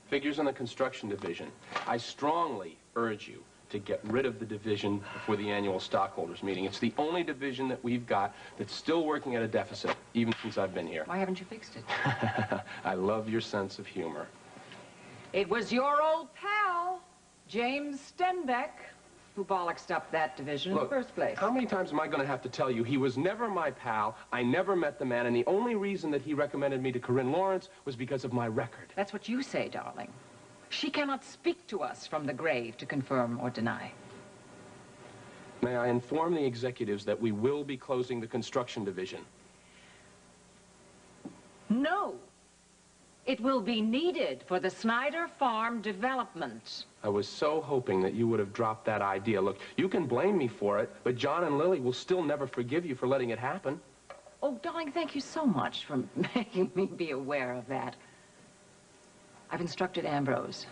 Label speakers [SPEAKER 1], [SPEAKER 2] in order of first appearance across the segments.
[SPEAKER 1] Figures in the construction division. I strongly urge you to get rid of the division before the annual stockholders meeting. It's the only division that we've got that's still working at a deficit, even since I've been here.
[SPEAKER 2] Why haven't you fixed it?
[SPEAKER 1] I love your sense of humor.
[SPEAKER 2] It was your old pal, James Stenbeck, who bollocksed up that division in the first place.
[SPEAKER 1] How many times am I going to have to tell you he was never my pal, I never met the man, and the only reason that he recommended me to Corinne Lawrence was because of my record?
[SPEAKER 2] That's what you say, darling. She cannot speak to us from the grave to confirm or deny.
[SPEAKER 1] May I inform the executives that we will be closing the construction division?
[SPEAKER 2] No. It will be needed for the Snyder Farm development.
[SPEAKER 1] I was so hoping that you would have dropped that idea. Look, you can blame me for it, but John and Lily will still never forgive you for letting it happen.
[SPEAKER 2] Oh, darling, thank you so much for making me be aware of that. I've instructed Ambrose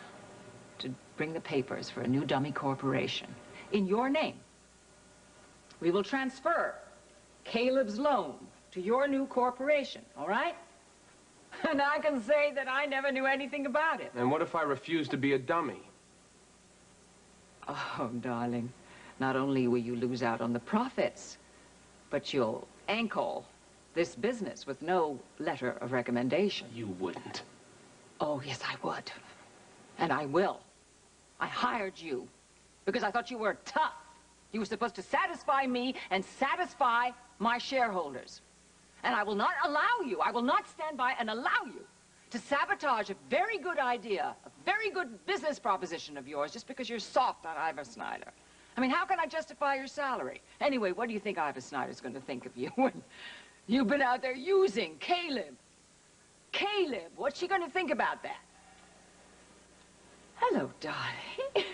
[SPEAKER 2] to bring the papers for a new dummy corporation in your name. We will transfer Caleb's loan to your new corporation, all right? And I can say that I never knew anything about it.
[SPEAKER 1] And what if I refuse to be a dummy?
[SPEAKER 2] Oh, darling, not only will you lose out on the profits, but you'll ankle this business with no letter of recommendation.
[SPEAKER 1] You wouldn't.
[SPEAKER 2] Oh, yes, I would. And I will. I hired you because I thought you were tough. You were supposed to satisfy me and satisfy my shareholders. And I will not allow you, I will not stand by and allow you to sabotage a very good idea, a very good business proposition of yours just because you're soft on Ivor Snyder. I mean, how can I justify your salary? Anyway, what do you think Ivor Snyder's going to think of you when you've been out there using Caleb? Caleb, what's she going to think about that? Hello, darling.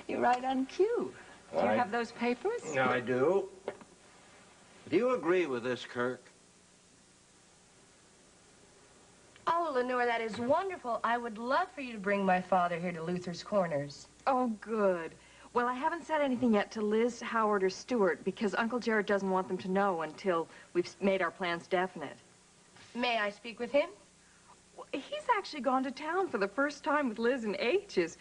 [SPEAKER 2] You're right on cue. Do you have those papers?
[SPEAKER 3] No, I do. Do you agree with this, Kirk?
[SPEAKER 4] Oh, Lenore, that is wonderful. I would love for you to bring my father here to Luther's Corners.
[SPEAKER 5] Oh, good. Well, I haven't said anything yet to Liz, Howard, or Stuart because Uncle Jared doesn't want them to know until we've made our plans definite.
[SPEAKER 4] May I speak with him?
[SPEAKER 5] Well, he's actually gone to town for the first time with Liz and H's.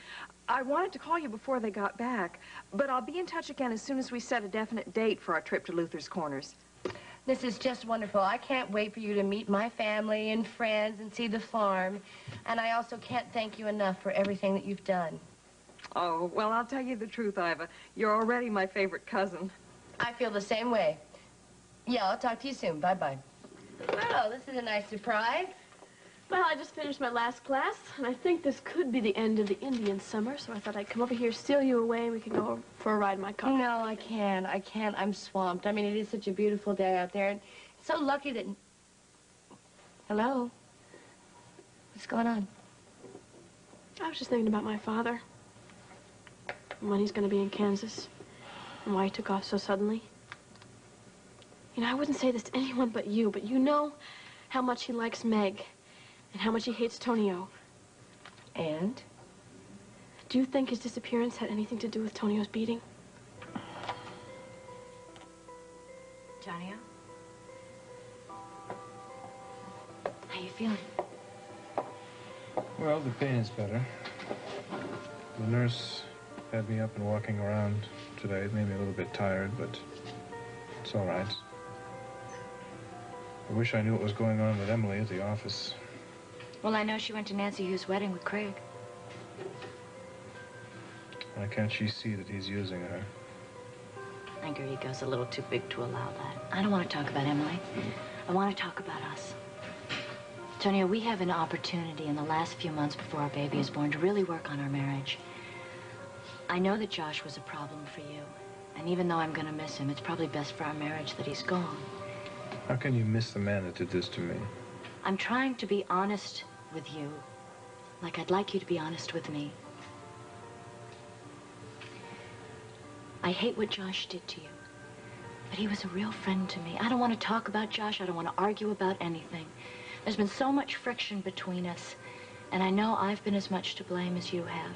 [SPEAKER 5] I wanted to call you before they got back, but I'll be in touch again as soon as we set a definite date for our trip to Luther's Corners.
[SPEAKER 4] This is just wonderful. I can't wait for you to meet my family and friends and see the farm. And I also can't thank you enough for everything that you've done.
[SPEAKER 5] Oh, well, I'll tell you the truth, Iva. You're already my favorite cousin.
[SPEAKER 4] I feel the same way. Yeah, I'll talk to you soon. Bye-bye. Well, this is a nice surprise.
[SPEAKER 6] Well, I just finished my last class, and I think this could be the end of the Indian summer, so I thought I'd come over here, steal you away, and we could go for a ride in my car.
[SPEAKER 4] No, I can't. I can't. I'm swamped. I mean, it is such a beautiful day out there, and so lucky that... Hello? What's going on?
[SPEAKER 6] I was just thinking about my father, and when he's going to be in Kansas, and why he took off so suddenly. You know, I wouldn't say this to anyone but you know how much he likes Meg. And how much he hates Tonio.
[SPEAKER 4] And?
[SPEAKER 6] Do you think his disappearance had anything to do with Tonio's beating?
[SPEAKER 7] Tonio? How you feeling?
[SPEAKER 8] Well, the pain is better. The nurse had me up and walking around today. It made me a little bit tired, but it's all right. I wish I knew what was going on with Emily at the office.
[SPEAKER 7] Well, I know she went to Nancy Hugh's wedding with Craig.
[SPEAKER 8] Why can't she see that he's using her?
[SPEAKER 7] I think her ego's a little too big to allow that. I don't want to talk about Emily. I want to talk about us. Tonio, we have an opportunity in the last few months before our baby is born to really work on our marriage. I know that Josh was a problem for you. And even though I'm going to miss him, it's probably best for our marriage that he's gone.
[SPEAKER 8] How can you miss the man that did this to me?
[SPEAKER 7] I'm trying to be honest with you, like I'd like you to be honest with me. I hate what Josh did to you, but he was a real friend to me. I don't want to talk about Josh. I don't want to argue about anything. There's been so much friction between us, and I know I've been as much to blame as you have,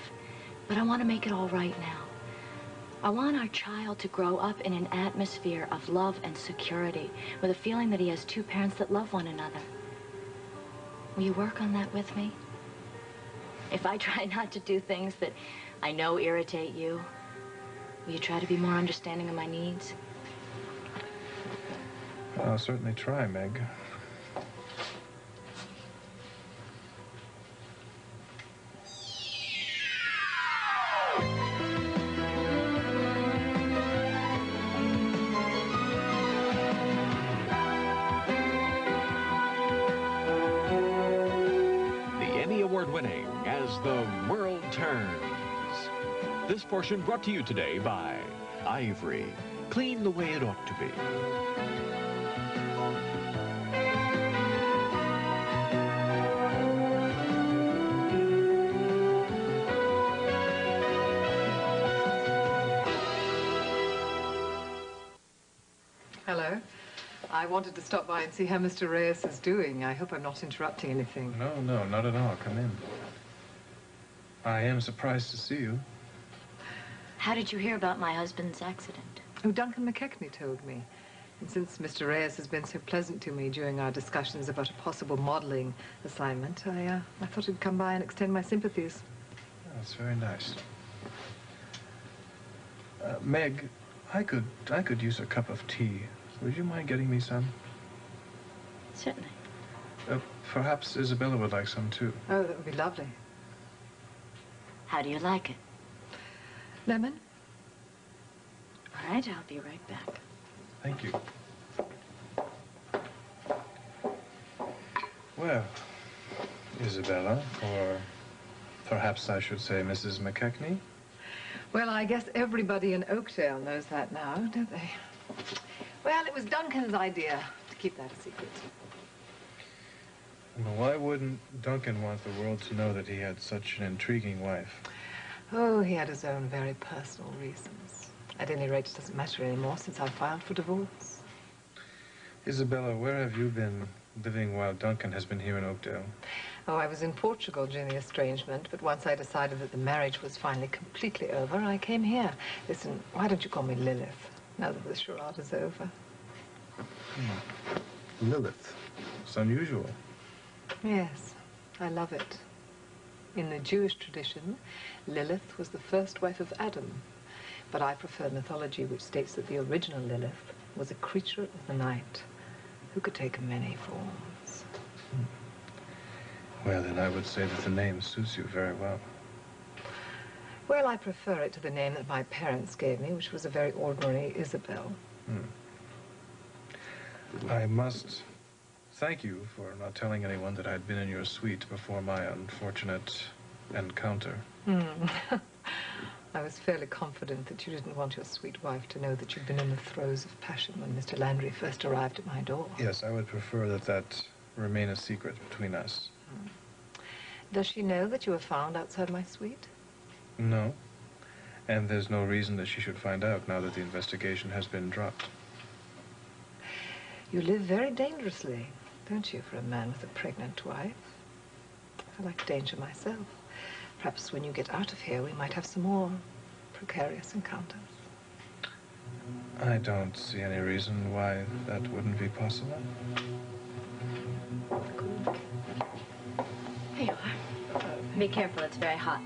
[SPEAKER 7] but I want to make it all right now. I want our child to grow up in an atmosphere of love and security, with a feeling that he has two parents that love one another. Will you work on that with me? If I try not to do things that I know irritate you, will you try to be more understanding of my needs?
[SPEAKER 8] I'll certainly try, Meg.
[SPEAKER 9] Award-winning As the World Turns. This portion brought to you today by Ivory. Clean the way it ought to be.
[SPEAKER 10] Hello. I wanted to stop by and see how Mr. Reyes is doing. I hope I'm not interrupting anything.
[SPEAKER 8] No, not at all. Come in. I am surprised to see you.
[SPEAKER 7] How did you hear about my husband's accident?
[SPEAKER 10] Oh, Duncan McKechnie told me. And since Mr. Reyes has been so pleasant to me during our discussions about a possible modeling assignment, I thought I'd come by and extend my sympathies.
[SPEAKER 8] That's very nice. Meg, I could use a cup of tea. Would you mind getting me some?
[SPEAKER 7] Certainly.
[SPEAKER 8] Perhaps Isabella would like some, too.
[SPEAKER 10] Oh, that would be lovely.
[SPEAKER 7] How do you like it?
[SPEAKER 10] Lemon?
[SPEAKER 7] All right, I'll be right back.
[SPEAKER 8] Thank you. Well, Isabella, or perhaps I should say Mrs. McKechnie?
[SPEAKER 10] Well, I guess everybody in Oakdale knows that now, don't they? Well, it was Duncan's idea to keep that a secret.
[SPEAKER 8] Well, why wouldn't Duncan want the world to know that he had such an intriguing wife?
[SPEAKER 10] Oh, he had his own very personal reasons. At any rate, it doesn't matter anymore since I filed for divorce.
[SPEAKER 8] Isabella, where have you been living while Duncan has been here in Oakdale?
[SPEAKER 10] Oh, I was in Portugal during the estrangement, but once I decided that the marriage was finally completely over, I came here. Listen, why don't you call me Lilith, now that the charade is over?
[SPEAKER 8] Lilith. It's unusual.
[SPEAKER 10] Yes, I love it. In the Jewish tradition, Lilith was the first wife of Adam. But I prefer mythology which states that the original Lilith was a creature of the night who could take many forms.
[SPEAKER 8] Well, then I would say that the name suits you very well.
[SPEAKER 10] Well, I prefer it to the name that my parents gave me, which was a very ordinary Isabel.
[SPEAKER 8] I must thank you for not telling anyone that I'd been in your suite before my unfortunate encounter.
[SPEAKER 10] I was fairly confident that you didn't want your sweet wife to know that you'd been in the throes of passion when Mr. Landry first arrived at my door.
[SPEAKER 8] Yes, I would prefer that remain a secret between us.
[SPEAKER 10] Does she know that you were found outside my suite?
[SPEAKER 8] No. And there's no reason that she should find out now that the investigation has been dropped.
[SPEAKER 10] You live very dangerously, don't you, for a man with a pregnant wife? I like danger myself. Perhaps when you get out of here, we might have some more precarious encounters.
[SPEAKER 8] I don't see any reason why that wouldn't be possible.
[SPEAKER 7] Here you are. Be careful, it's very hot.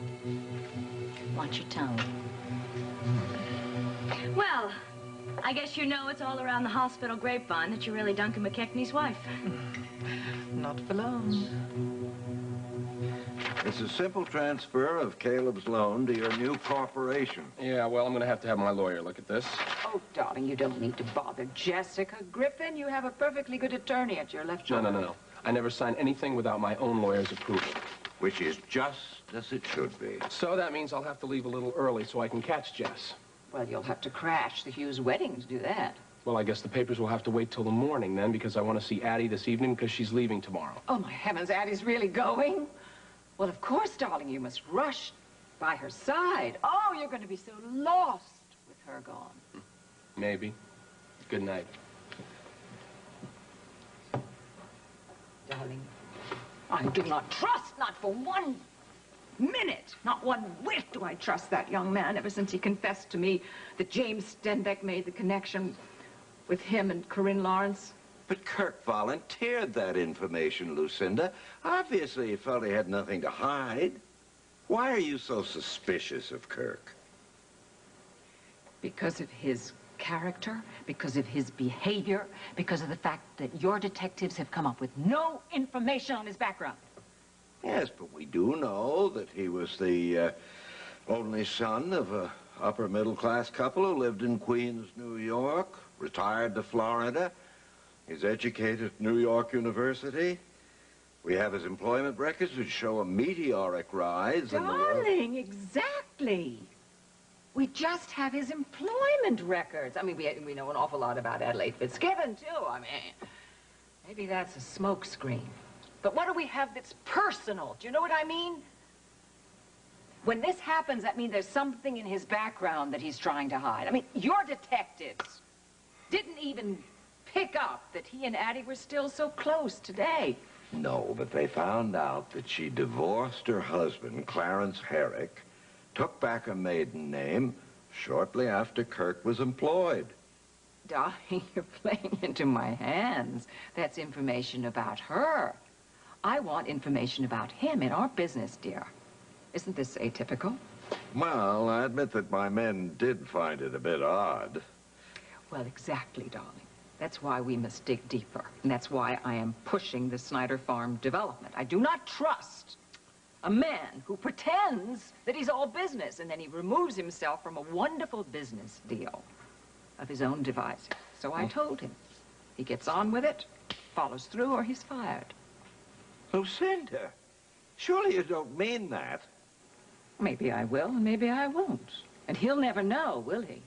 [SPEAKER 7] Watch your tongue. Well, I guess you know it's all around the hospital grapevine that you're really Duncan McKechnie's wife.
[SPEAKER 10] Not for long.
[SPEAKER 3] It's a simple transfer of Caleb's loan to your new corporation.
[SPEAKER 1] Yeah, well, I'm going to have my lawyer look at this.
[SPEAKER 2] Oh, darling, you don't need to bother Jessica Griffin. You have a perfectly good attorney at your left shoulder.
[SPEAKER 1] No. I never sign anything without my own lawyer's approval.
[SPEAKER 3] Which is just as it should be.
[SPEAKER 1] So that means I'll have to leave a little early so I can catch Jess.
[SPEAKER 2] Well, you'll have to crash the Hughes wedding to do that.
[SPEAKER 1] Well, I guess the papers will have to wait till the morning then, because I want to see Addie this evening because she's leaving tomorrow.
[SPEAKER 2] Oh, my heavens, Addie's really going? Well, of course, darling, you must rush by her side. Oh, you're going to be so lost with her gone.
[SPEAKER 1] Maybe. Good night.
[SPEAKER 2] Darling, I do not trust, not for 1 minute, not 1 whit do I trust that young man ever since he confessed to me that James Stenbeck made the connection with him and Corinne Lawrence.
[SPEAKER 3] But Kirk volunteered that information, Lucinda. Obviously, he felt he had nothing to hide. Why are you so suspicious of Kirk?
[SPEAKER 2] Because of his character, because of his behavior, because of the fact that your detectives have come up with no information on his background.
[SPEAKER 3] Yes, but we do know that he was the only son of a upper-middle-class couple who lived in Queens, New York, retired to Florida. He's educated at New York University. We have his employment records which show a meteoric rise in the world.
[SPEAKER 2] Darling, exactly. We just have his employment records. I mean, we know an awful lot about Adelaide Fitzgibbon, too. I mean, maybe that's a smokescreen. But what do we have that's personal? Do you know what I mean? When this happens, that means there's something in his background that he's trying to hide. I mean, your detectives didn't even pick up that he and Addie were still so close today.
[SPEAKER 3] No, but they found out that she divorced her husband, Clarence Herrick, took back a maiden name shortly after Kirk was employed.
[SPEAKER 2] Darling, you're playing into my hands. That's information about her. I want information about him in our business, dear. Isn't this atypical?
[SPEAKER 3] Well, I admit that my men did find it a bit odd.
[SPEAKER 2] Well, exactly, darling. That's why we must dig deeper. And that's why I am pushing the Snyder Farm development. I do not trust a man who pretends that he's all business and then he removes himself from a wonderful business deal of his own devising. So I told him. He gets on with it, follows through, or he's fired.
[SPEAKER 3] Lucinda, surely you don't mean that.
[SPEAKER 2] Maybe I will, and maybe I won't. And he'll never know, will he?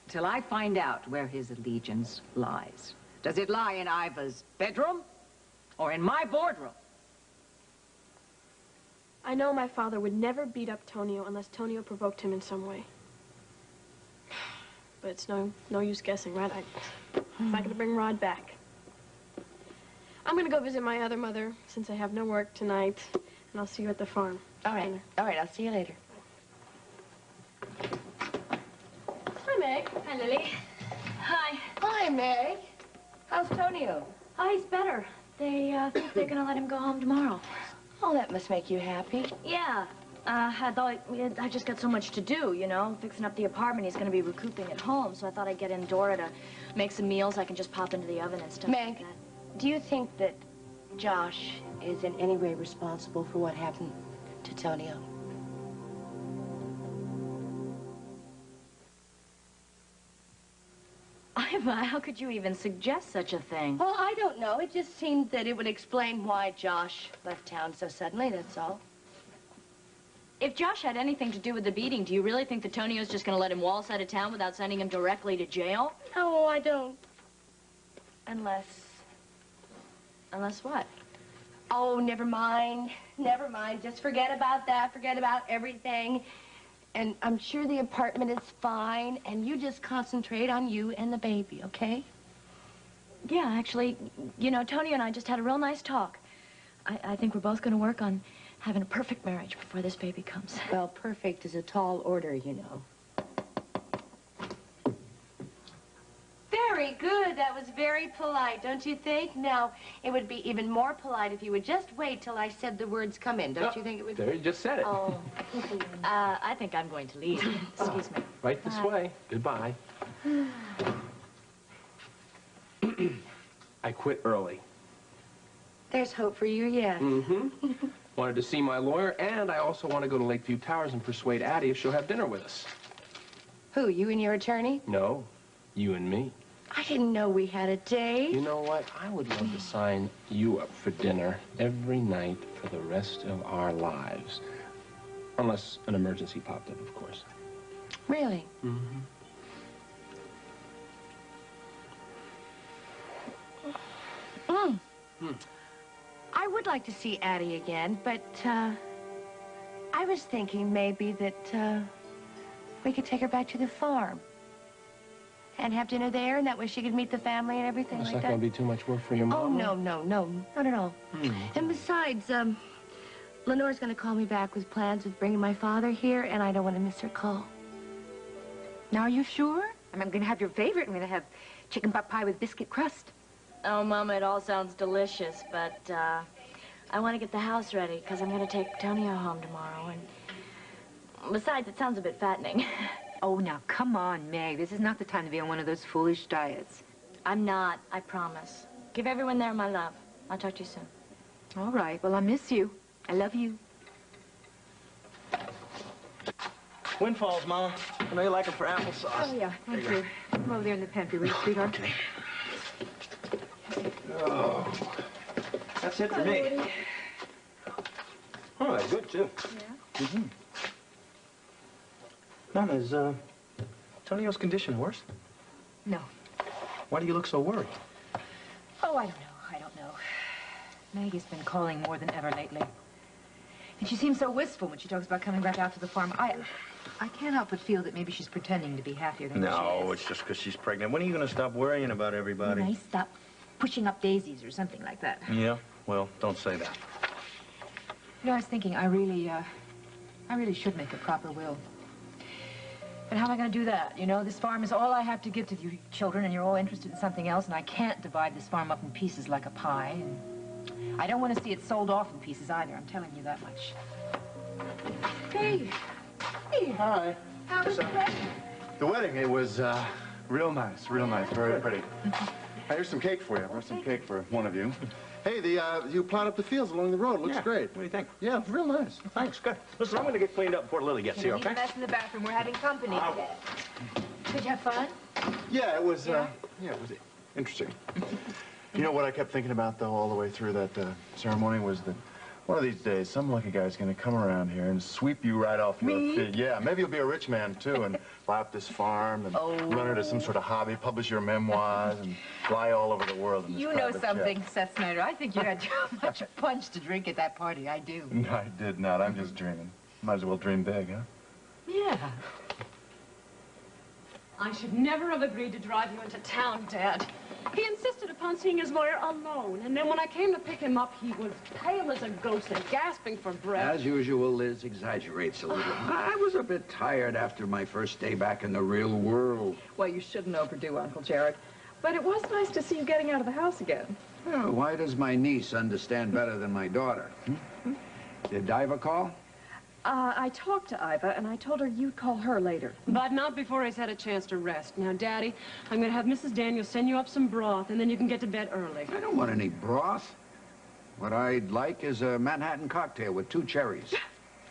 [SPEAKER 2] Until I find out where his allegiance lies. Does it lie in Iva's bedroom or in my boardroom?
[SPEAKER 6] I know my father would never beat up Tonio unless Tonio provoked him in some way. But it's no use guessing, right? I'm not gonna bring Rod back. I'm gonna go visit my other mother since I have no work tonight, and I'll see you at the farm.
[SPEAKER 4] All right. All right, I'll see you later.
[SPEAKER 6] Hi, Meg.
[SPEAKER 7] Hi, Lily. Hi.
[SPEAKER 4] Hi, Meg. How's Tonio?
[SPEAKER 7] Oh, he's better. They think they're gonna let him go home tomorrow.
[SPEAKER 4] Oh, that must make you happy.
[SPEAKER 7] Yeah. I just got so much to do, you know, fixing up the apartment. He's gonna be recouping at home, so I thought I'd get in Dora to make some meals I can just pop into the oven and stuff
[SPEAKER 4] Meg,
[SPEAKER 7] like that.
[SPEAKER 4] do you think that Josh is in any way responsible for what happened to Tonio?
[SPEAKER 7] Iva, how could you even suggest such a thing?
[SPEAKER 4] Well, I don't know. It just seemed that it would explain why Josh left town so suddenly, that's all.
[SPEAKER 7] If Josh had anything to do with the beating, do you really think that Tonio's just gonna let him waltz out of town without sending him directly to jail?
[SPEAKER 4] No, I don't.
[SPEAKER 7] Unless what?
[SPEAKER 4] Oh, never mind. Never mind. Just forget about that. Forget about everything. And I'm sure the apartment is fine, and you just concentrate on you and the baby, okay?
[SPEAKER 7] Yeah, actually, you know, Tonio and I just had a real nice talk. I think we're both gonna work on having a perfect marriage before this baby comes.
[SPEAKER 4] Well, perfect is a tall order, you know. Very good. That was very polite, don't you think? Now, it would be even more polite if you would just wait till I said the words come in. Don't you think it would
[SPEAKER 1] There, you just said it.
[SPEAKER 4] Oh.
[SPEAKER 7] I think I'm going to leave. Excuse me.
[SPEAKER 1] Right this way. Goodbye. I quit early.
[SPEAKER 4] There's hope for you yet.
[SPEAKER 1] Mm-hmm. Wanted to see my lawyer, and I also want to go to Lakeview Towers and persuade Addie if she'll have dinner with us.
[SPEAKER 4] Who, you and your attorney?
[SPEAKER 1] No, you and me.
[SPEAKER 4] I didn't know we had a date.
[SPEAKER 1] You know what? I would love to sign you up for dinner every night for the rest of our lives. Unless an emergency popped up, of course.
[SPEAKER 4] Really?
[SPEAKER 1] Mm-hmm.
[SPEAKER 4] I would like to see Addie again, but, I was thinking maybe that, we could take her back to the farm. And have dinner there, and that way she could meet the family and everything
[SPEAKER 1] It's
[SPEAKER 4] like
[SPEAKER 1] not
[SPEAKER 4] that.
[SPEAKER 1] going to be too much work for your mom.
[SPEAKER 4] Oh, no, not at all. And besides, Lenore's going to call me back with plans of bringing my father here, and I don't want to miss her call.
[SPEAKER 2] Now, are you sure? I'm going to have your favorite. I'm going to have chicken pot pie with biscuit crust.
[SPEAKER 7] Oh, Mama, it all sounds delicious, but I want to get the house ready because I'm going to take Tonio home tomorrow, and Besides, it sounds a bit fattening.
[SPEAKER 11] Oh, now, come on, Meg. This is not the time to be on one of those foolish diets.
[SPEAKER 7] I'm not, I promise. Give everyone there my love. I'll talk to you soon.
[SPEAKER 11] All right. Well, I miss you. I love you.
[SPEAKER 12] Windfalls, Mom. I know you like them for applesauce.
[SPEAKER 11] Oh, yeah. Thank you. Come over there in the pantry, will you, sweetheart?
[SPEAKER 12] Okay. Oh, that's it for me. Oh, that's good, too. Yeah? Mm-hmm. Mom, is Tonio's condition worse?
[SPEAKER 11] No.
[SPEAKER 12] Why do you look so worried?
[SPEAKER 11] Oh, I don't know. I don't know. Maggie's been calling more than ever lately. And she seems so wistful when she talks about coming back out to the farm. I can't help but feel that maybe she's pretending to be happier than she is.
[SPEAKER 12] No, it's just because she's pregnant. When are you going to stop worrying about everybody?
[SPEAKER 11] When I stop pushing up daisies or something like that.
[SPEAKER 12] Yeah? Well, don't say that.
[SPEAKER 11] You know, I was thinking I really should make a proper will. But how am I going to do that? You know, this farm is all I have to give to you children, and you're all interested in something else, and I can't divide this farm up in pieces like a pie. And I don't want to see it sold off in pieces either. I'm telling you that much. Hey. Hey.
[SPEAKER 13] Hi.
[SPEAKER 11] How was the wedding?
[SPEAKER 13] The wedding, it was real nice, very pretty. Here's some cake for you. I brought some cake for one of you. Hey, you plowed up the fields along the road. Looks great.
[SPEAKER 12] What do you think?
[SPEAKER 13] Yeah, it's real nice.
[SPEAKER 12] Thanks, good. Listen, I'm going to get cleaned up before Lily gets here, okay?
[SPEAKER 11] Leave a mess in the bathroom. We're having company. Did you have fun?
[SPEAKER 13] Yeah, it was, it was interesting. You know what I kept thinking about, though, all the way through that ceremony was that one of these days, some lucky guy's going to come around here and sweep you right off your feet. Yeah, maybe you'll be a rich man, too, and buy up this farm and run it as some sort of hobby, publish your memoirs, and fly all over the world in this
[SPEAKER 11] You know
[SPEAKER 13] private
[SPEAKER 11] something,
[SPEAKER 13] jet.
[SPEAKER 11] Seth Snyder. I think you had too much punch to drink at that party. I do.
[SPEAKER 13] No, I did not. I'm just dreaming. Might as well dream big, huh?
[SPEAKER 11] Yeah.
[SPEAKER 6] I should never have agreed to drive you into town, Dad. He insisted upon seeing his lawyer alone, and then when I came to pick him up, he was pale as a ghost and gasping for breath.
[SPEAKER 14] As usual, Liz exaggerates a little. I was a bit tired after my first day back in the real world.
[SPEAKER 5] Well, you shouldn't overdo, Uncle Jared. But it was nice to see you getting out of the house again.
[SPEAKER 14] Well, why does my niece understand better than my daughter? Did Diva call?
[SPEAKER 5] I talked to Iva, and I told her you'd call her later.
[SPEAKER 6] But not before he's had a chance to rest. Now, Daddy, I'm going to have Mrs. Daniels send you up some broth, and then you can get to bed early.
[SPEAKER 14] I don't want any broth. What I'd like is a Manhattan cocktail with 2 cherries.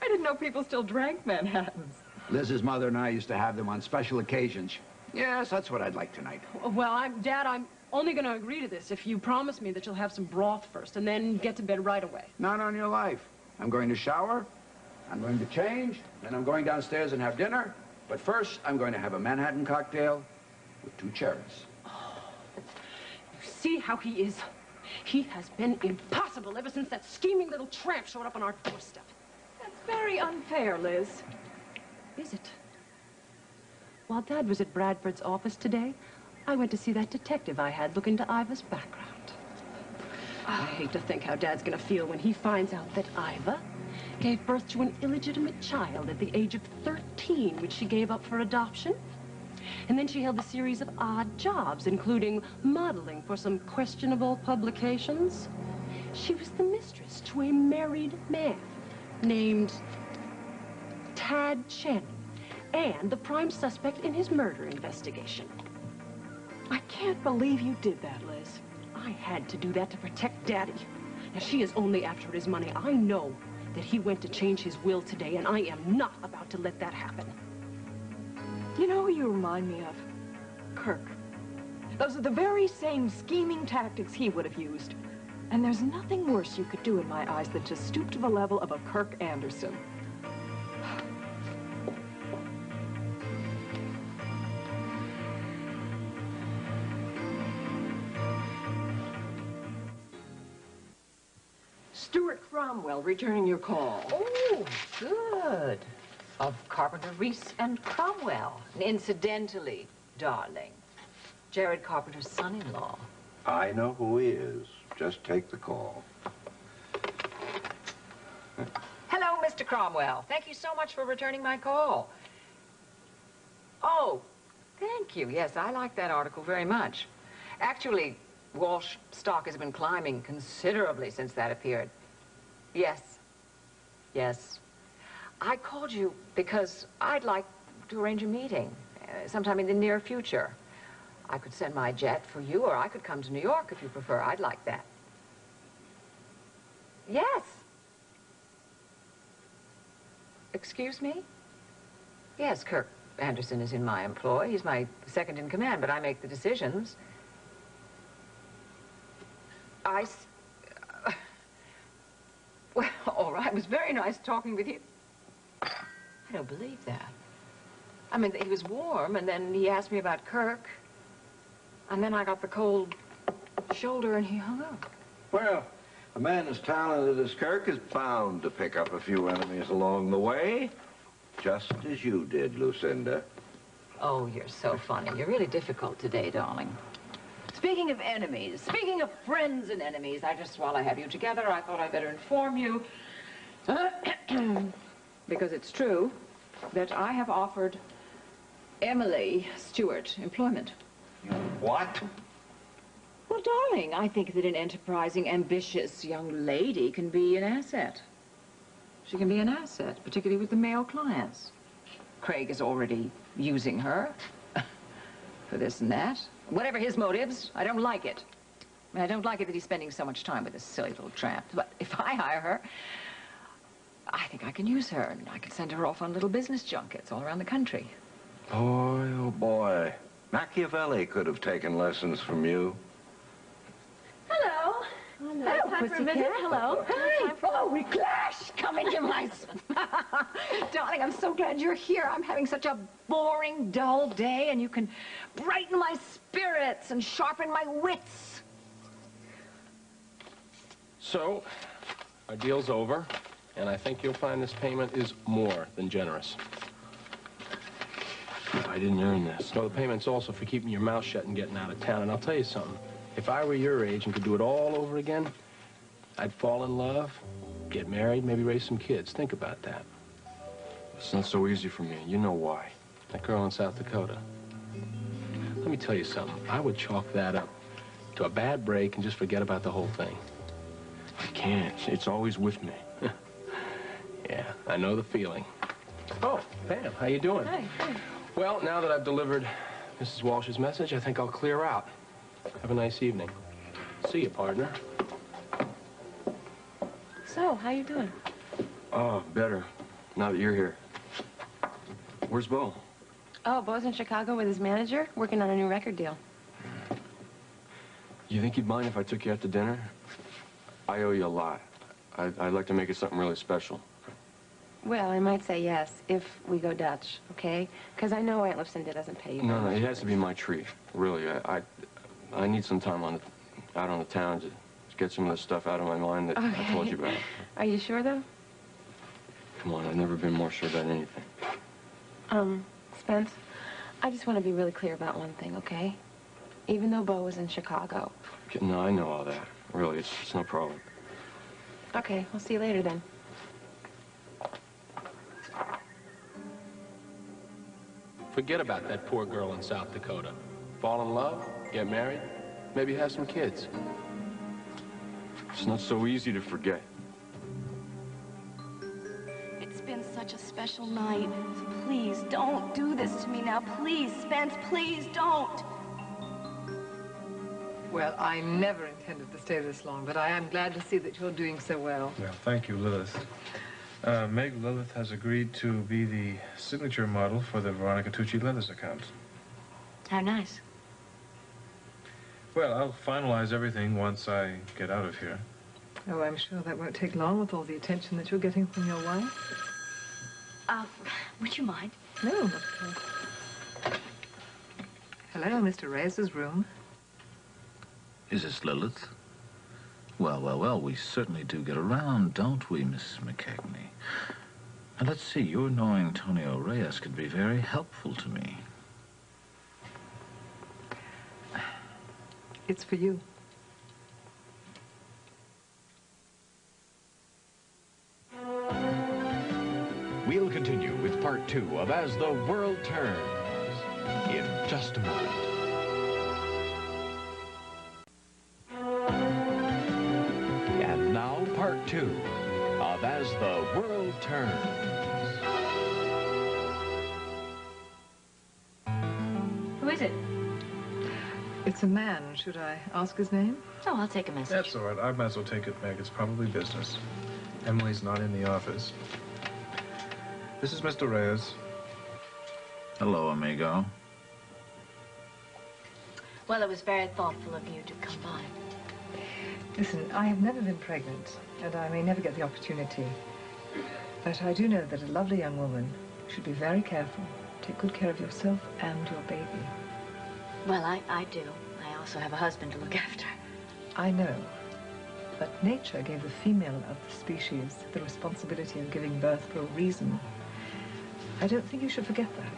[SPEAKER 5] I didn't know people still drank Manhattans.
[SPEAKER 14] Liz's mother and I used to have them on special occasions. Yes, that's what I'd like tonight.
[SPEAKER 6] Well, Dad, I'm only going to agree to this if you promise me that you'll have some broth first, and then get to bed right away.
[SPEAKER 14] Not on your life. I'm going to shower. I'm going to change, then I'm going downstairs and have dinner. But first, I'm going to have a Manhattan cocktail with 2 cherries.
[SPEAKER 6] Oh, you see how he is? He has been impossible ever since that scheming little tramp showed up on our doorstep.
[SPEAKER 5] That's very unfair, Liz.
[SPEAKER 6] Is it? While Dad was at Bradford's office today, I went to see that detective I had look into Iva's background. I hate to think how Dad's going to feel when he finds out that Iva gave birth to an illegitimate child at the age of 13, which she gave up for adoption. And then she held a series of odd jobs, including modeling for some questionable publications. She was the mistress to a married man named Tad Channing, and the prime suspect in his murder investigation.
[SPEAKER 5] I can't believe you did that, Liz.
[SPEAKER 6] I had to do that to protect Daddy. Now, she is only after his money. I know that he went to change his will today, and I am not about to let that happen.
[SPEAKER 5] You know who you remind me of? Kirk. Those are the very same scheming tactics he would have used. And there's nothing worse you could do in my eyes than to stoop to the level of a Kirk Anderson.
[SPEAKER 2] Stuart Cromwell returning your call.
[SPEAKER 11] Oh, good. Of Carpenter, Reese, and Cromwell. And incidentally, darling, Jared Carpenter's son-in-law.
[SPEAKER 3] I know who he is. Just take the call.
[SPEAKER 11] Hello, Mr. Cromwell. Thank you so much for returning my call. Oh, thank you. Yes, I like that article very much. Actually, Walsh stock has been climbing considerably since that appeared. Yes. Yes.
[SPEAKER 2] I called you because I'd like to arrange a meeting sometime in the near future. I could send my jet for you, or I could come to New York if you prefer. I'd like that. Yes. Excuse me? Yes, Kirk Anderson is in my employ. He's my second in command, but I make the decisions. Well, all right. It was very nice talking with you. I don't believe that. I mean, he was warm, and then he asked me about Kirk. And then I got the cold shoulder, and he hung up.
[SPEAKER 3] Well, a man as talented as Kirk is bound to pick up a few enemies along the way. Just as you did, Lucinda.
[SPEAKER 2] Oh, you're so funny. You're really difficult today, darling. Speaking of enemies, speaking of friends and enemies, while I have you together, I thought I'd better inform you, because it's true, that I have offered Emily Stewart employment.
[SPEAKER 3] What?
[SPEAKER 2] Well, darling, I think that an enterprising, ambitious young lady can be an asset. She can be an asset, particularly with the male clients. Craig is already using her for this and that. Whatever his motives, I don't like it. I mean, I don't like it that he's spending so much time with this silly little tramp. But if I hire her, I think I can use her, and I can send her off on little business junkets all around the country.
[SPEAKER 3] Boy, oh boy. Machiavelli could have taken lessons from you.
[SPEAKER 6] Hello.
[SPEAKER 2] Hello,
[SPEAKER 6] Time for a
[SPEAKER 2] pussycat.
[SPEAKER 6] visit? Hello.
[SPEAKER 2] Hi. Oh, we clash. Come into my... Darling, I'm so glad you're here. I'm having such a boring, dull day, and you can brighten my spirits and sharpen my wits.
[SPEAKER 1] So, our deal's over, and I think you'll find this payment is more than generous.
[SPEAKER 13] I didn't earn this.
[SPEAKER 1] No, the payment's also for keeping your mouth shut and getting out of town. And I'll tell you something. If I were your age and could do it all over again, I'd fall in love, get married, maybe raise some kids. Think about that.
[SPEAKER 13] It's not so easy for me. You know why.
[SPEAKER 1] That girl in South Dakota. Let me tell you something. I would chalk that up to a bad break and just forget about the whole thing.
[SPEAKER 13] I can't. It's always with me.
[SPEAKER 1] Yeah, I know the feeling. Oh, Pam, how you doing?
[SPEAKER 6] Hi.
[SPEAKER 1] Well, now that I've delivered Mrs. Walsh's message, I think I'll clear out. Have a nice evening. See you, partner.
[SPEAKER 6] So, how you doing?
[SPEAKER 13] Oh, better. Now that you're here. Where's Bo?
[SPEAKER 6] Oh, Bo's in Chicago with his manager, working on a new record deal.
[SPEAKER 13] You think you'd mind if I took you out to dinner? I owe you a lot. I'd like to make it something really special.
[SPEAKER 6] Well, I might say yes, if we go Dutch, okay? Because I know Aunt Lucinda doesn't pay you.
[SPEAKER 13] No, it has to be my treat. Really, I need some time out on the town to get some of the stuff out of my mind that I told you about.
[SPEAKER 6] Are you sure, though?
[SPEAKER 13] Come on, I've never been more sure about anything.
[SPEAKER 6] Spence, I just want to be really clear about one thing, okay? Even though Bo was in Chicago.
[SPEAKER 13] No, I know all that. Really, it's no problem.
[SPEAKER 6] Okay, we'll see you later then.
[SPEAKER 1] Forget about that poor girl in South Dakota. Fall in love, get married, maybe have some kids.
[SPEAKER 13] It's not so easy to forget.
[SPEAKER 15] It's been such a special night. So please, don't do this to me now. Please, Spence, please don't.
[SPEAKER 10] Well, I never intended to stay this long, but I am glad to see that you're doing so well.
[SPEAKER 8] Well, thank you, Lilith. Meg, Lilith has agreed to be the signature model for the Veronica Tucci Leathers account.
[SPEAKER 7] How nice.
[SPEAKER 8] Well, I'll finalize everything once I get out of here.
[SPEAKER 10] Oh, I'm sure that won't take long with all the attention that you're getting from your wife.
[SPEAKER 7] Would you mind?
[SPEAKER 10] No, not at all. Hello, Mr. Reyes's room.
[SPEAKER 16] Is this Lilith? Well, well, well, we certainly do get around, don't we, Mrs. McKechnie? And let's see, your knowing Tonio Reyes could be very helpful to me.
[SPEAKER 10] It's for you.
[SPEAKER 9] We'll continue with part 2 of As the World Turns in just a moment. And now part 2 of As the World Turns.
[SPEAKER 10] It's a man. Should I ask his name?
[SPEAKER 7] Oh, I'll take a message.
[SPEAKER 8] That's all right. I might as well take it, Meg. It's probably business. Emily's not in the office. This is Mr. Reyes.
[SPEAKER 16] Hello, amigo.
[SPEAKER 7] Well, it was very thoughtful of you to come by.
[SPEAKER 10] Listen, I have never been pregnant, and I may never get the opportunity. But I do know that a lovely young woman should be very careful. Take good care of yourself and your baby.
[SPEAKER 7] Well, I do. I also have a husband to look after.
[SPEAKER 10] I know. But nature gave the female of the species the responsibility of giving birth for a reason. I don't think you should forget that.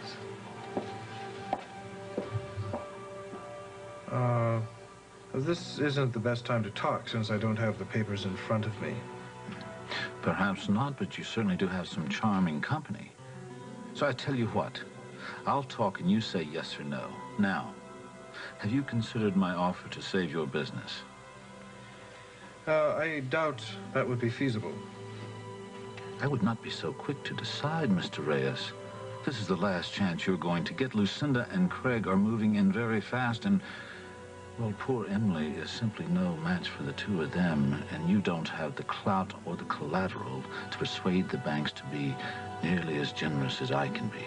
[SPEAKER 8] This isn't the best time to talk since I don't have the papers in front of me.
[SPEAKER 16] Perhaps not, but you certainly do have some charming company. So I tell you what, I'll talk and you say yes or no. Now, have you considered my offer to save your business?
[SPEAKER 8] I doubt that would be feasible.
[SPEAKER 16] I would not be so quick to decide, Mr. Reyes. This is the last chance you're going to get. Lucinda and Craig are moving in very fast, and, well, poor Emily is simply no match for the two of them, and you don't have the clout or the collateral to persuade the banks to be nearly as generous as I can be.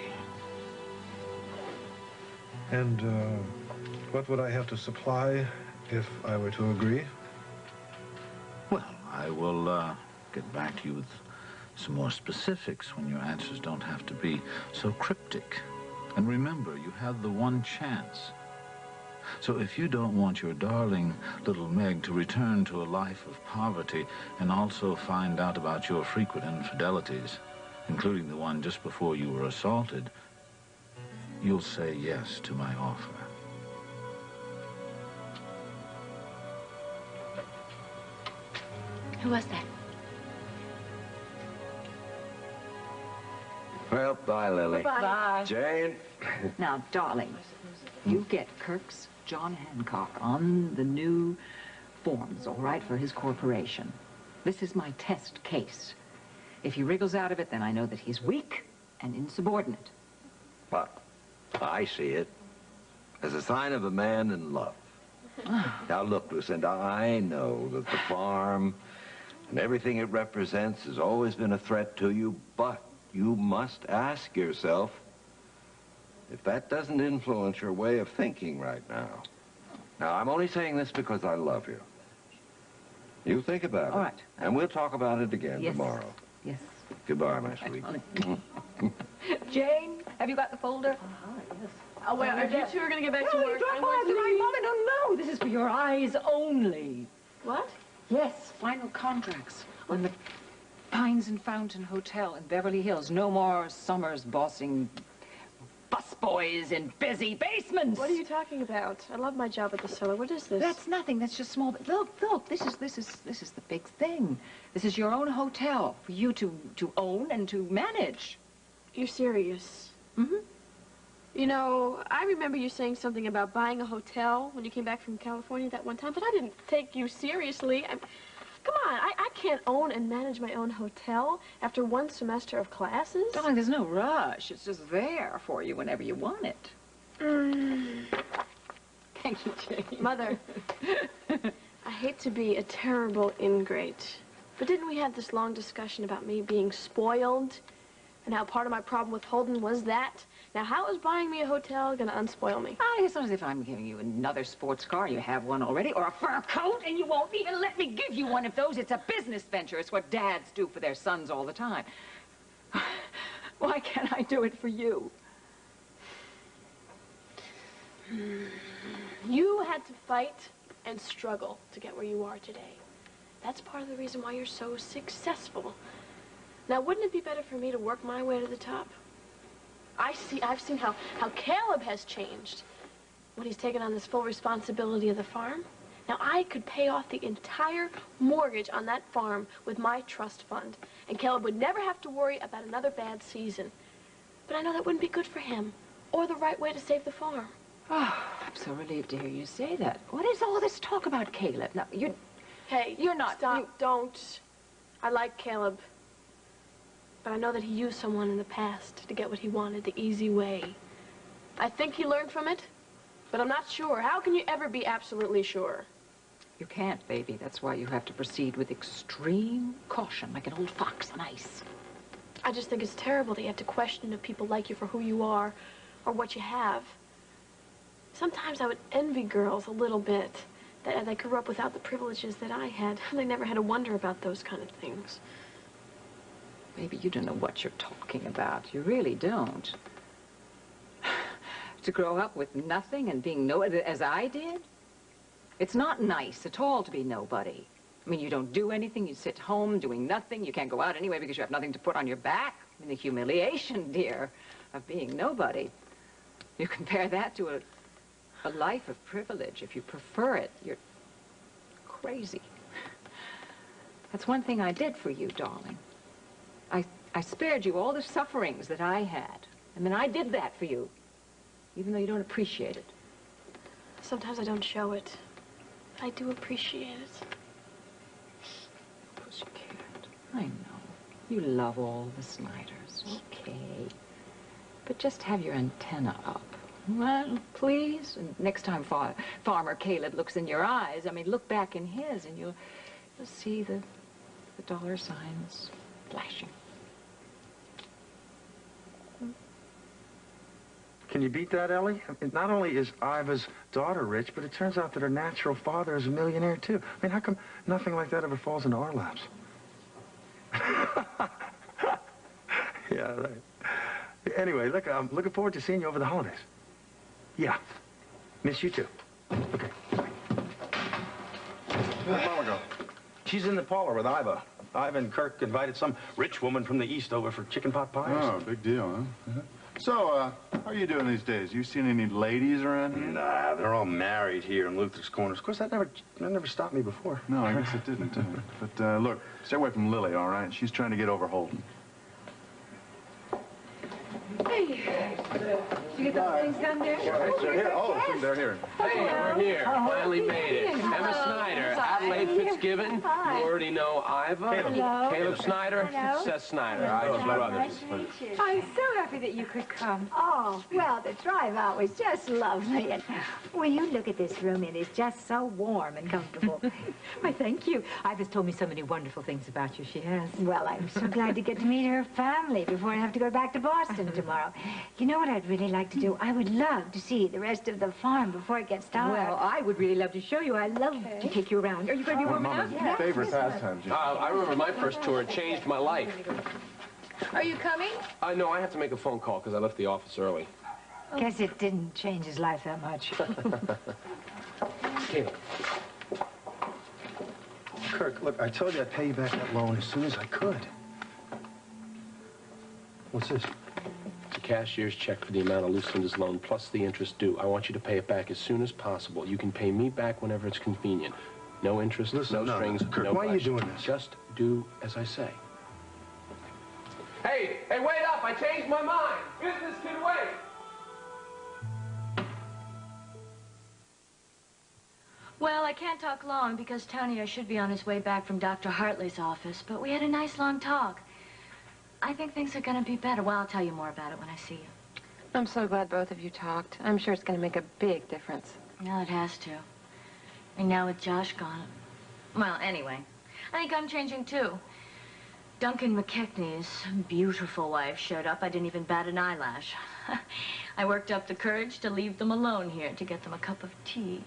[SPEAKER 8] And, what would I have to supply if I were to agree?
[SPEAKER 16] Well, I will, get back to you with some more specifics when your answers don't have to be so cryptic. And remember, you have the one chance. So if you don't want your darling little Meg to return to a life of poverty and also find out about your frequent infidelities, including the one just before you were assaulted, you'll say yes to my offer.
[SPEAKER 7] Who was that?
[SPEAKER 3] Well, bye, Lily.
[SPEAKER 2] Bye.
[SPEAKER 3] Jane.
[SPEAKER 2] Now, darling, you get Kirk's John Hancock on the new forms, all right, for his corporation. This is my test case. If he wriggles out of it, then I know that he's weak and insubordinate.
[SPEAKER 3] But I see it as a sign of a man in love. Now, look, Lucinda, I know that the farm and everything it represents has always been a threat to you, but you must ask yourself if that doesn't influence your way of thinking right now. Now, I'm only saying this because I love you. You think about it.
[SPEAKER 2] All right.
[SPEAKER 3] And we'll talk about it again tomorrow.
[SPEAKER 2] Yes.
[SPEAKER 3] Goodbye, my sweet.
[SPEAKER 2] Jane, have you got the folder?
[SPEAKER 6] Oh, well, if you two are going to get back to
[SPEAKER 2] No,
[SPEAKER 6] work,
[SPEAKER 2] you
[SPEAKER 6] I'm
[SPEAKER 2] drop by
[SPEAKER 6] going
[SPEAKER 2] at the
[SPEAKER 6] to
[SPEAKER 2] right
[SPEAKER 6] leave.
[SPEAKER 2] moment. Oh, no, this is for your eyes only.
[SPEAKER 6] What?
[SPEAKER 2] Yes, final contracts on the Pines and Fountain Hotel in Beverly Hills. No more summers bossing busboys in busy basements.
[SPEAKER 6] What are you talking about? I love my job at the cellar. What is this?
[SPEAKER 2] That's nothing. That's just small. Look. This is the big thing. This is your own hotel for you to own and to manage.
[SPEAKER 6] You're serious?
[SPEAKER 2] Mm-hmm.
[SPEAKER 6] You know, I remember you saying something about buying a hotel when you came back from California that one time, but I didn't take you seriously. Come on, I can't own and manage my own hotel after one semester of classes.
[SPEAKER 2] Darling, there's no rush. It's just there for you whenever you want it. Thank you, Jane.
[SPEAKER 6] Mother, I hate to be a terrible ingrate, but didn't we have this long discussion about me being spoiled and how part of my problem with Holden was that? Now, how is buying me a hotel going to unspoil me?
[SPEAKER 2] It's not as if I'm giving you another sports car. You have one already. Or a fur coat, and you won't even let me give you one of those. It's a business venture. It's what dads do for their sons all the time. Why can't I do it for you?
[SPEAKER 6] You had to fight and struggle to get where you are today. That's part of the reason why you're so successful. Now, wouldn't it be better for me to work my way to the top? I've seen how Caleb has changed when he's taken on this full responsibility of the farm. Now, I could pay off the entire mortgage on that farm with my trust fund, and Caleb would never have to worry about another bad season. But I know that wouldn't be good for him, or the right way to save the farm.
[SPEAKER 2] Oh, I'm so relieved to hear you say that. What is all this talk about Caleb? Now,
[SPEAKER 6] Hey,
[SPEAKER 2] you're not...
[SPEAKER 6] Stop, don't. I like Caleb. But I know that he used someone in the past to get what he wanted the easy way. I think he learned from it, But I'm not sure. How can you ever be absolutely sure?
[SPEAKER 2] You can't, baby. That's why you have to proceed with extreme caution, like an old fox on ice.
[SPEAKER 6] I just think it's terrible that you have to question if people like you for who you are or what you have. Sometimes I would envy girls a little bit that they grew up without the privileges that I had. They never had to wonder about those kind of things.
[SPEAKER 2] Baby, you don't know what you're talking about. You really don't. To grow up with nothing and being nobody, as I did, it's not nice at all to be nobody. I mean, you don't do anything. You sit home doing nothing. You can't go out anyway because you have nothing to put on your back. I mean, the humiliation, dear, of being nobody. You compare that to a life of privilege. If you prefer it, you're crazy. That's one thing I did for you, darling. I spared you all the sufferings that I had. I mean, I did that for you, even though you don't appreciate it.
[SPEAKER 6] Sometimes I don't show it. I do appreciate it.
[SPEAKER 2] Pussycat, I know. You love all the Snyders, okay. But just have your antenna up. Well, please. And next time Farmer Caleb looks in your eyes, I mean, look back in his, and you'll see the dollar signs flashing.
[SPEAKER 12] Can you beat that, Ellie? I mean, not only is Iva's daughter rich, but it turns out that her natural father is a millionaire, too. I mean, how come nothing like that ever falls into our laps? Yeah, right. Anyway, look, I'm looking forward to seeing you over the holidays. Yeah. Miss you, too. Okay. Where'd Mama go? She's in the parlor with Iva. Iva and Kirk invited some rich woman from the East over for chicken pot pies.
[SPEAKER 13] Oh, big deal, huh? So, how are you doing these days? You seen any ladies around here?
[SPEAKER 12] Nah, they're all married here in Luther's Corners. Of course, that never stopped me before.
[SPEAKER 13] No, I guess it didn't, did it? But, look, stay away from Lily, all right? She's trying to get over Holden.
[SPEAKER 11] Hey, did you get those things done there?
[SPEAKER 13] They're here. Oh, they're here.
[SPEAKER 1] Hey, we're here. Finally made it. Emma Snyder, Adelaide Fitzgibbon. You already know Iva.
[SPEAKER 11] Hello.
[SPEAKER 1] Caleb Snyder.
[SPEAKER 11] Hello.
[SPEAKER 1] Seth Snyder. Iva's brothers.
[SPEAKER 11] I'm so happy that you could come.
[SPEAKER 17] Oh, well, the drive-out was just lovely. And when you look at this room, it is just so warm and comfortable.
[SPEAKER 11] Why, thank you. Iva's told me so many wonderful things about you. She has.
[SPEAKER 17] Well, I'm so glad to get to meet her family before I have to go back to Boston tomorrow. You know what I'd really like to do? I would love to see the rest of the farm before it gets dark.
[SPEAKER 11] Well, I would really love to show you. I love to take you around. Are you going to be warm enough?
[SPEAKER 13] Mama's favorite pastime, Jim.
[SPEAKER 1] I remember my first tour. It changed my life.
[SPEAKER 11] Are you coming?
[SPEAKER 1] No, I have to make a phone call because I left the office early.
[SPEAKER 17] Guess it didn't change his life that much.
[SPEAKER 1] Caleb.
[SPEAKER 12] Kirk, look, I told you I'd pay you back that loan as soon as I could. What's this?
[SPEAKER 1] It's a cashier's check for the amount of Lucinda's loan plus the interest due. I want you to pay it back as soon as possible. You can pay me back whenever it's convenient. No interest, no strings,
[SPEAKER 12] Kirk,
[SPEAKER 1] no
[SPEAKER 12] why are you
[SPEAKER 1] question.
[SPEAKER 12] doing this?
[SPEAKER 1] Just do as I say. Hey, wait up! I changed my mind! Business can wait!
[SPEAKER 7] Well, I can't talk long because Tonio should be on his way back from Dr. Hartley's office, but we had a nice long talk. I think things are going to be better. Well, I'll tell you more about it when I see you.
[SPEAKER 6] I'm so glad both of you talked. I'm sure it's going to make a big difference.
[SPEAKER 7] No, it has to. And now with Josh gone. Well, anyway, I think I'm changing too. Duncan McKechnie's beautiful wife showed up. I didn't even bat an eyelash. I worked up the courage to leave them alone here to get them a cup of tea.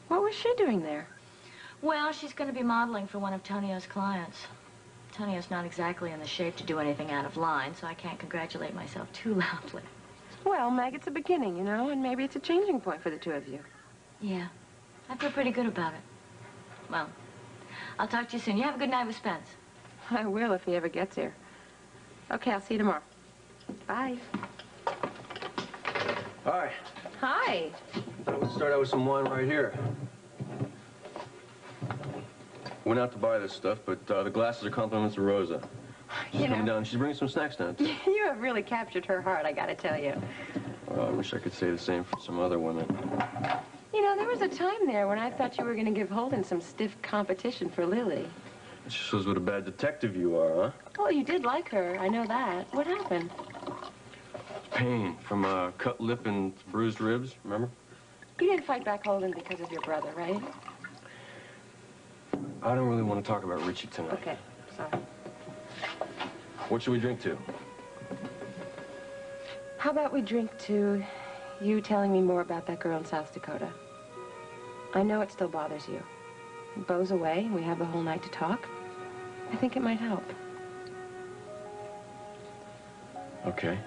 [SPEAKER 6] What was she doing there?
[SPEAKER 7] Well, she's going to be modeling for one of Tonio's clients. Tonio's not exactly in the shape to do anything out of line, so I can't congratulate myself too loudly.
[SPEAKER 6] Well, Meg, it's a beginning, you know, and maybe it's a changing point for the two of you.
[SPEAKER 7] Yeah, I feel pretty good about it. Well, I'll talk to you soon. You have a good night with Spence.
[SPEAKER 6] I will if he ever gets here. Okay, I'll see you tomorrow. Bye.
[SPEAKER 1] Hi.
[SPEAKER 6] Hi.
[SPEAKER 1] Let's start out with some wine right here. Went out to buy this stuff, but the glasses are compliments of Rosa. She's coming down. She's bringing some snacks down, too.
[SPEAKER 6] You have really captured her heart, I gotta tell you.
[SPEAKER 1] Well, I wish I could say the same for some other women.
[SPEAKER 6] You know, there was a time there when I thought you were gonna give Holden some stiff competition for Lily.
[SPEAKER 1] It shows what a bad detective you are, huh?
[SPEAKER 6] Oh, you did like her. I know that. What happened?
[SPEAKER 1] Pain from a cut lip and bruised ribs, remember?
[SPEAKER 15] You didn't fight back Holden because of your brother, right?
[SPEAKER 1] I don't really want to talk about Richie tonight.
[SPEAKER 15] Okay, sorry.
[SPEAKER 1] What should we drink to?
[SPEAKER 15] How about we drink to you telling me more about that girl in South Dakota? I know it still bothers you. Beau's away, and we have the whole night to talk. I think it might help.
[SPEAKER 1] Okay.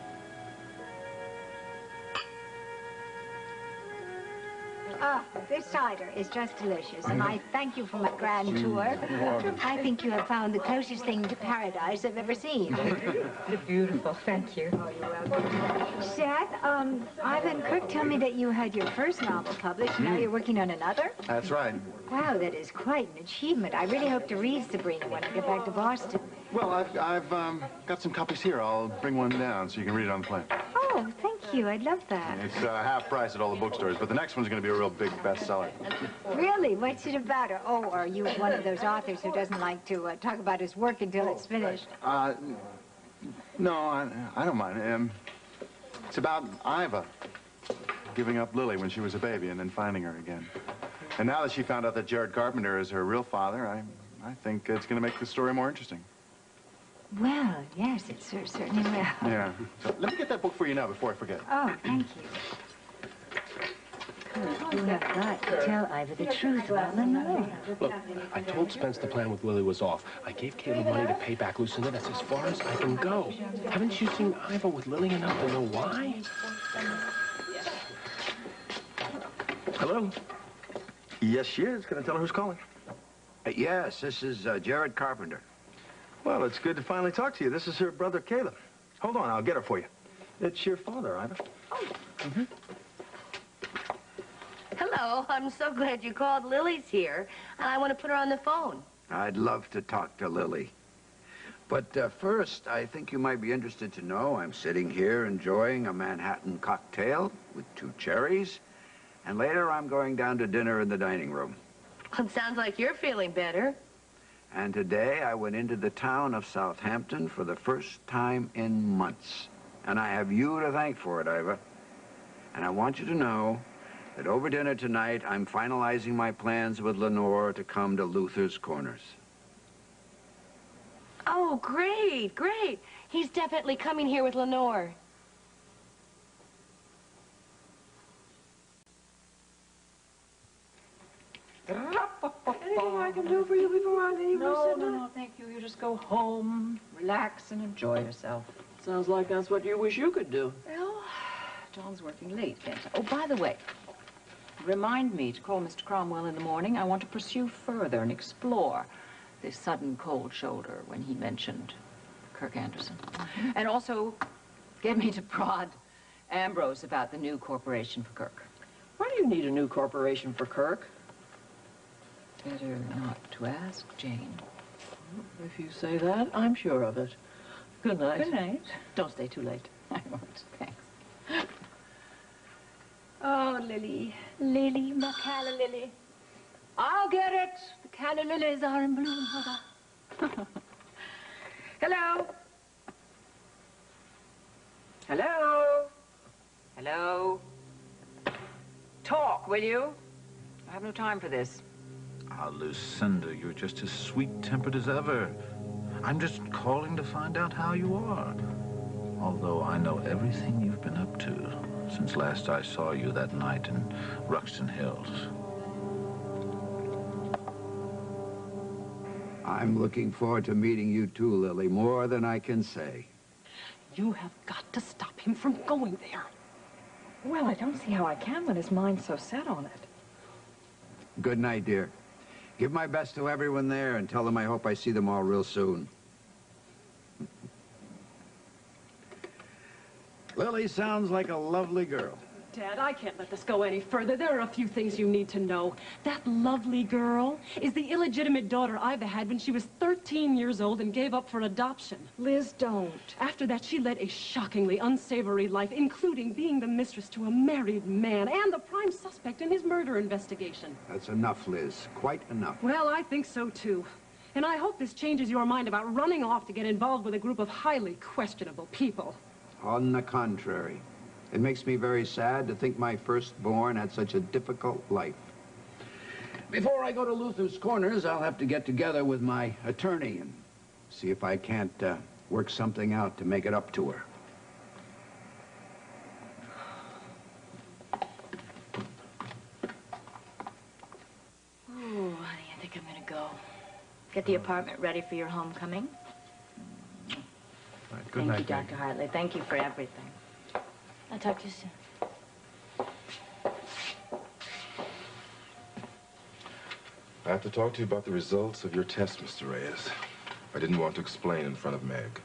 [SPEAKER 17] Ah, this cider is just delicious, and I thank you for my grand tour. I think you have found the closest thing to paradise I've ever seen.
[SPEAKER 11] Beautiful, thank you.
[SPEAKER 17] Seth, Ivan Kirk told me that you had your first novel published, now you're working on another?
[SPEAKER 13] That's right.
[SPEAKER 17] Wow, that is quite an achievement. I really hope to read Sabrina when I get back to Boston.
[SPEAKER 13] Well, I've got some copies here. I'll bring one down so you can read it on the plane.
[SPEAKER 17] Oh, thank you. I'd love that.
[SPEAKER 13] It's half price at all the bookstores, but the next one's going to be a real big bestseller.
[SPEAKER 17] Really? What's it about? Oh, are you one of those authors who doesn't like to talk about his work until it's finished?
[SPEAKER 13] No, I don't mind. It's about Iva giving up Lily when she was a baby and then finding her again. And now that she found out that Jared Carpenter is her real father, I think it's going to make the story more interesting.
[SPEAKER 17] Well, yes, it certainly will.
[SPEAKER 13] Yeah. So let me get that book for you now before I forget.
[SPEAKER 17] Oh, thank you. You have got to tell Iva the truth about Lenore.
[SPEAKER 1] Look, I told Spence the plan with Lily was off. I gave Caleb money to pay back Lucinda. That's as far as I can go. Haven't you seen Iva with Lily enough to know why? Hello?
[SPEAKER 12] Yes, she is. Can I tell her who's calling?
[SPEAKER 14] Yes, this is Jared Carpenter.
[SPEAKER 12] Well, it's good to finally talk to you. This is her brother, Caleb. Hold on, I'll get her for you. It's your father, Iva.
[SPEAKER 15] Oh.
[SPEAKER 12] Mm-hmm.
[SPEAKER 15] Hello, I'm so glad you called. Lily's here, and I want to put her on the phone.
[SPEAKER 14] I'd love to talk to Lily. But first, I think you might be interested to know I'm sitting here enjoying a Manhattan cocktail with 2 cherries, and later I'm going down to dinner in the dining room.
[SPEAKER 15] It sounds like you're feeling better.
[SPEAKER 14] And today I went into the town of Southampton for the first time in months. And I have you to thank for it, Iva. And I want you to know that over dinner tonight, I'm finalizing my plans with Lenore to come to Luther's Corners.
[SPEAKER 15] Oh, great, great. He's definitely coming here with Lenore.
[SPEAKER 5] Anything I can do for you before I leave, Lucinda?
[SPEAKER 2] No, thank you. You just go home, relax, and enjoy yourself.
[SPEAKER 5] Sounds like that's what you wish you could do.
[SPEAKER 2] Well, John's working late, can't I? Oh, by the way, remind me to call Mr. Cromwell in the morning. I want to pursue further and explore this sudden cold shoulder when he mentioned Kirk Anderson. And also, get me to prod Ambrose about the new corporation for Kirk.
[SPEAKER 5] Why do you need a new corporation for Kirk?
[SPEAKER 2] Better not to ask, Jane.
[SPEAKER 5] If you say that, I'm sure of it. Good night.
[SPEAKER 2] Good night.
[SPEAKER 5] Don't stay too late.
[SPEAKER 2] I won't. Thanks.
[SPEAKER 15] Oh, Lily. Lily, my calla lily.
[SPEAKER 2] I'll get it. The calla lilies are in bloom, mother. Hello? Hello? Hello? Talk, will you? I have no time for this.
[SPEAKER 16] Ah, Lucinda, you're just as sweet-tempered as ever. I'm just calling to find out how you are. Although I know everything you've been up to since last I saw you that night in Ruxton Hills.
[SPEAKER 14] I'm looking forward to meeting you too, Lily, more than I can say.
[SPEAKER 5] You have got to stop him from going there.
[SPEAKER 10] Well, I don't see how I can when his mind's so set on it.
[SPEAKER 14] Good night, dear. Give my best to everyone there and tell them I hope I see them all real soon. Lily sounds like a lovely girl.
[SPEAKER 6] Dad, I can't let this go any further. There are a few things you need to know. That lovely girl is the illegitimate daughter Iva had when she was 13 years old and gave up for adoption.
[SPEAKER 5] Liz, don't.
[SPEAKER 6] After that, she led a shockingly unsavory life, including being the mistress to a married man and the prime suspect in his murder investigation.
[SPEAKER 14] That's enough, Liz. Quite enough.
[SPEAKER 6] Well, I think so, too. And I hope this changes your mind about running off to get involved with a group of highly questionable people.
[SPEAKER 14] On the contrary, It makes me very sad to think my firstborn had such a difficult life. Before I go to Luther's Corners, I'll have to get together with my attorney and see if I can't work something out to make it up to her.
[SPEAKER 7] Ooh, honey, I think I'm gonna go. Get the apartment ready for your homecoming.
[SPEAKER 8] Good
[SPEAKER 7] Thank
[SPEAKER 8] night,
[SPEAKER 7] you, Dr. Hartley. Thank you for everything. I'll talk to you soon.
[SPEAKER 18] I have to talk to you about the results of your test, Mr. Reyes. I didn't want to explain in front of Meg.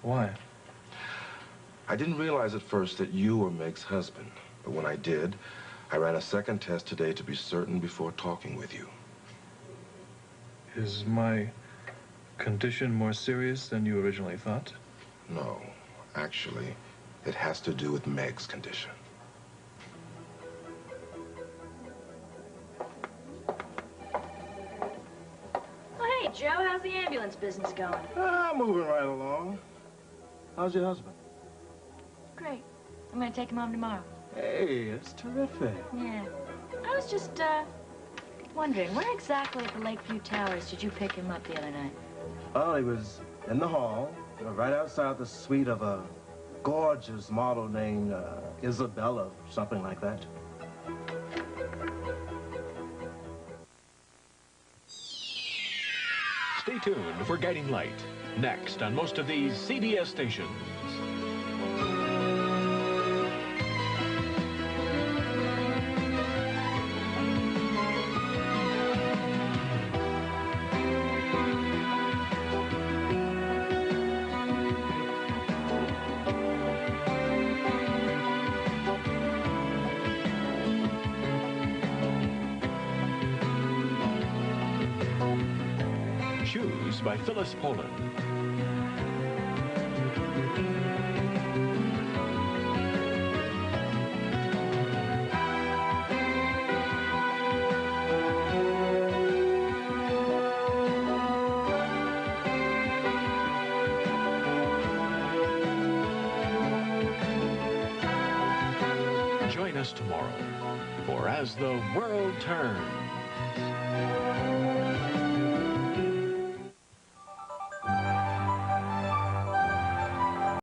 [SPEAKER 8] Why?
[SPEAKER 18] I didn't realize at first that you were Meg's husband. But when I did, I ran a second test today to be certain before talking with you.
[SPEAKER 8] Is my condition more serious than you originally thought?
[SPEAKER 18] No. Actually, it has to do with Meg's condition.
[SPEAKER 7] Oh, hey, Joe, how's the ambulance business going?
[SPEAKER 12] Moving right along. How's your husband?
[SPEAKER 7] Great. I'm gonna take him home tomorrow.
[SPEAKER 12] Hey, that's terrific.
[SPEAKER 7] Yeah. I was just, wondering, where exactly at the Lakeview Towers did you pick him up the other night?
[SPEAKER 12] Oh, he was in the hall, right outside the suite of a gorgeous model named Isabella, something like that.
[SPEAKER 9] Stay tuned for Guiding Light, next on most of these CBS stations. Shoes by Phyllis Poland. Join us tomorrow for As the World Turns.